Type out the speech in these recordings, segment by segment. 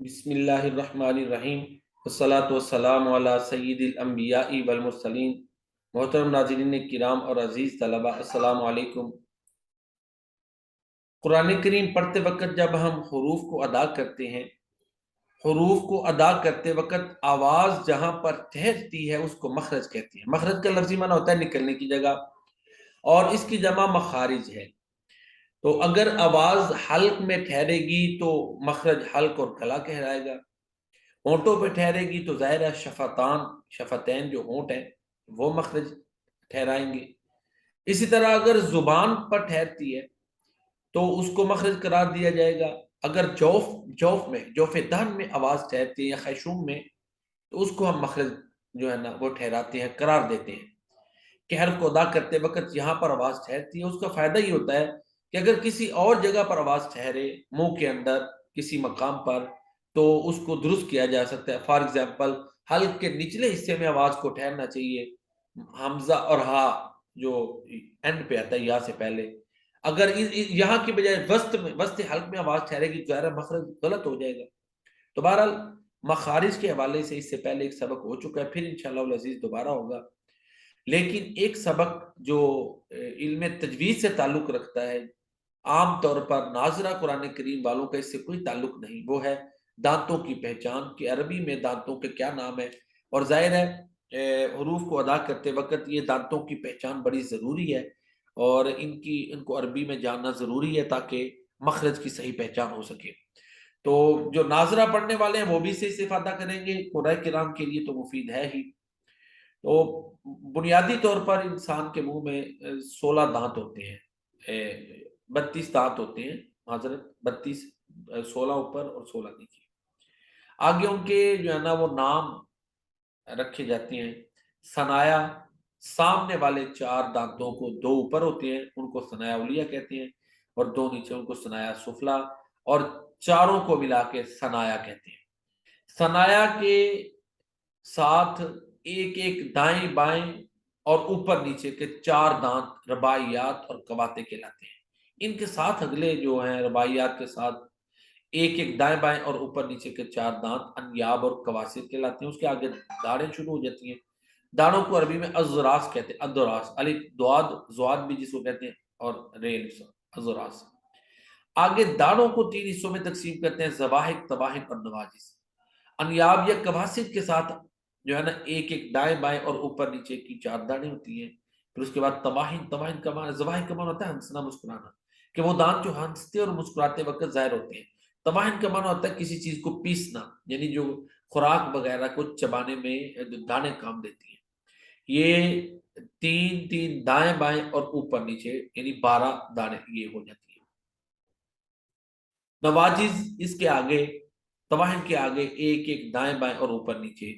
بسم اللہ الرحمن الرحیم، والصلاة والسلام علی سید الانبیاء والمرسلین۔ محترم ناظرین کرام اور عزیز طلبہ، السلام علیکم۔ قرآن کریم پڑھتے وقت جب ہم حروف کو ادا کرتے ہیں، حروف کو ادا کرتے وقت آواز جہاں پر ٹھہرتی ہے اس کو مخرج کہتے ہیں۔ مخرج کا لفظی معنی ہوتا ہے نکلنے کی جگہ، اور اس کی جمع مخارج ہے۔ تو اگر آواز حلق میں ٹھہرے گی تو مخرج حلق اور گلا کہلائے گا، ہونٹوں پہ ٹھہرے گی تو ظاہر ہے شفتین جو ہونٹ ہیں وہ مخرج ٹھہرائیں گے۔ اسی طرح اگر زبان پر ٹھہرتی ہے تو اس کو مخرج قرار دیا جائے گا۔ اگر جوف دہن میں آواز ٹھہرتی ہے یا خیشوم میں تو اس کو ہم مخرج جو ہے نا وہ ٹھہراتے ہیں، قرار دیتے ہیں کہ حرف کو ادا کرتے وقت یہاں پر آواز ٹھہرتی ہے۔ اس کا فائدہ یہ ہوتا ہے کہ اگر کسی اور جگہ پر آواز ٹھہرے، منہ کے اندر کسی مقام پر، تو اس کو درست کیا جا سکتا ہے۔ فار ایگزامپل حلق کے نچلے حصے میں آواز کو ٹھہرنا چاہیے، حمزہ اور ہا جو اینڈ پہ آتا ہے یا سے پہلے، اگر یہاں کی بجائے وسط حلق میں آواز ٹھہرے گی تو ظاہر مخرج غلط ہو جائے گا۔ تو بہرحال مخارج کے حوالے سے اس سے پہلے ایک سبق ہو چکا ہے، پھر انشاءاللہ العزیز دوبارہ ہوگا۔ لیکن ایک سبق جو علم تجوید سے تعلق رکھتا ہے، عام طور پر ناظرہ قرآن کریم والوں کا اس سے کوئی تعلق نہیں، وہ ہے دانتوں کی پہچان کہ عربی میں دانتوں کے کیا نام ہے۔ اور ظاہر ہے حروف کو ادا کرتے وقت یہ دانتوں کی پہچان بڑی ضروری ہے، اور ان کو عربی میں جاننا ضروری ہے تاکہ مخرج کی صحیح پہچان ہو سکے۔ تو جو ناظرہ پڑھنے والے ہیں وہ بھی سے استفادہ کریں گے، قرآن کرام کے لیے تو مفید ہے ہی۔ تو بنیادی طور پر انسان کے منہ میں 16 دانت ہوتے ہیں، 32 دانت ہوتے ہیں، معذرت 32، 16 اوپر اور 16 نیچے۔ آگے ان کے جو ہے نا وہ نام رکھے جاتے ہیں۔ ثنایا، سامنے والے 4 دانتوں کو، 2 اوپر ہوتے ہیں ان کو ثنایا اولیہ کہتے ہیں، اور 2 نیچے ان کو ثنایا سفلا، اور چاروں کو ملا کے ثنایا کہتے ہیں۔ ثنایا کے ساتھ ایک ایک دائیں بائیں اور اوپر نیچے کے 4 دانت رباعیات اور قواطع کہلاتے ہیں۔ ان کے ساتھ اگلے جو ہیں رباعیات کے ساتھ ایک ایک دائیں بائیں اور اوپر نیچے کے 4 دانت انیاب اور قواصد کہلاتے ہیں۔ اس کے آگے داڑیں شروع ہو جاتی ہیں۔ داڑوں کو عربی میں اذراس کہتے ہیں، ادراس، الف دواد زواد بھی جس کو کہتے ہیں، اور ری اذراس۔ آگے داڑوں کو 3 حصوں میں تقسیم کرتے ہیں، زواحق، طواحن اور نواجس۔ انیاب یا قواصد کے ساتھ جو ہے نا ایک ایک دائیں بائیں اور اوپر نیچے کی 4 داڑیں ہوتی ہیں۔ پھر اس کے بعد طواحن کا معنی، زواحق کا معنی ہوتا ہے ہنسنا مسکرانا، کہ وہ دانت جو ہنستے اور مسکراتے وقت ظاہر ہوتے ہیں۔ طواحن کا معنی ہوتا ہے کسی چیز کو پیسنا، یعنی جو خوراک وغیرہ کو چبانے میں جو دانے کام دیتی ہیں۔ یہ 3 دائیں بائیں اور اوپر نیچے یعنی 12 دانے یہ ہو جاتی ہیں۔ نواجز اس کے آگے، طواحن کے آگے ایک ایک دائیں بائیں اور اوپر نیچے،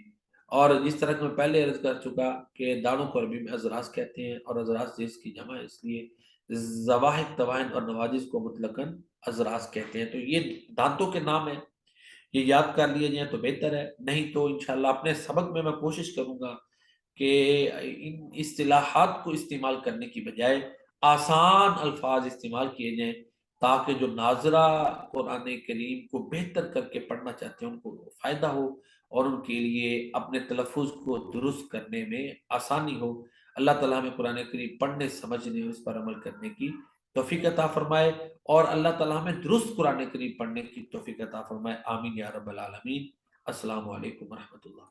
اور جس طرح کہ میں پہلے عرض کر چکا کہ دانوں کو عربی میں اذراس کہتے ہیں، اور اذراس جس کی جمع ہے، اس لیے زواحق، طواحن اور نواجز کو مطلقاً اذراس کہتے ہیں۔ تو یہ دانتوں کے نام ہیں، یہ یاد کر لیے جائیں تو بہتر ہے، نہیں تو انشاءاللہ اپنے سبق میں کوشش کروں گا کہ ان اصطلاحات کو استعمال کرنے کی بجائے آسان الفاظ استعمال کیے جائیں، تاکہ جو ناظرہ قرآن کریم کو بہتر کر کے پڑھنا چاہتے ہیں ان کو فائدہ ہو، اور ان کے لیے اپنے تلفظ کو درست کرنے میں آسانی ہو۔ اللہ تعالیٰ ہمیں قرآن کریم پڑھنے، سمجھنے اور اس پر عمل کرنے کی توفیق عطا فرمائے، اور اللہ تعالیٰ ہمیں درست قرآن کریم پڑھنے کی توفیق عطا فرمائے۔ آمین یا رب العالمین۔ السلام علیکم ورحمۃ اللہ۔